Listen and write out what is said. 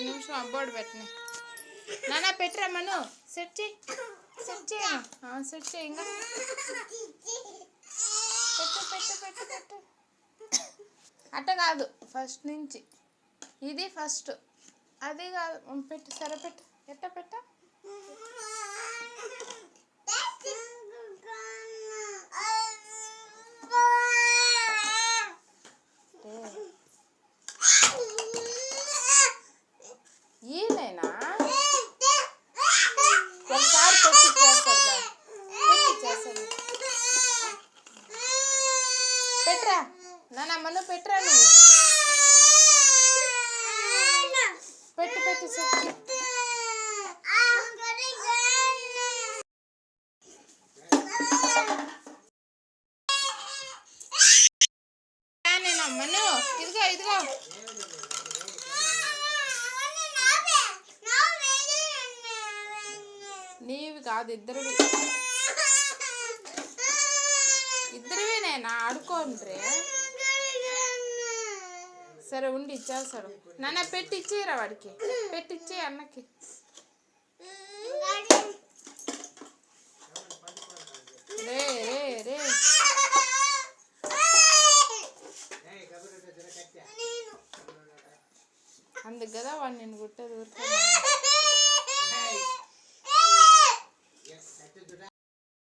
నిమిషం అబ్బోడు పెట్టిన నాన్న పెట్టరా మను సెట్ చేయి సెట్ చేయి ఇంకా పెట్టు అట్ట కాదు ఫస్ట్ నుంచి ఇది ఫస్ట్ అది కాదు పెట్టు సరే పెట్టు ఎట్ట పెట్ట ఈయనేనా ఒకసారి పెట్టిచ్చేస్తాడు పెట్టరా నాన్న మను పెట్టరా నువ్వు పెట్టు నేనా మను ఇదిగో నీవి కాదు ఇద్దరివేనేనా ఆడుకోండ్రే సరే ఉండి ఇచ్చేస్తాడు నాన్న పెట్టిచ్చేయరా వాడికి పెట్టిచ్చే అన్నకి రే అందుకు కదా వాడు నేను గుట్టేది ఊరుకో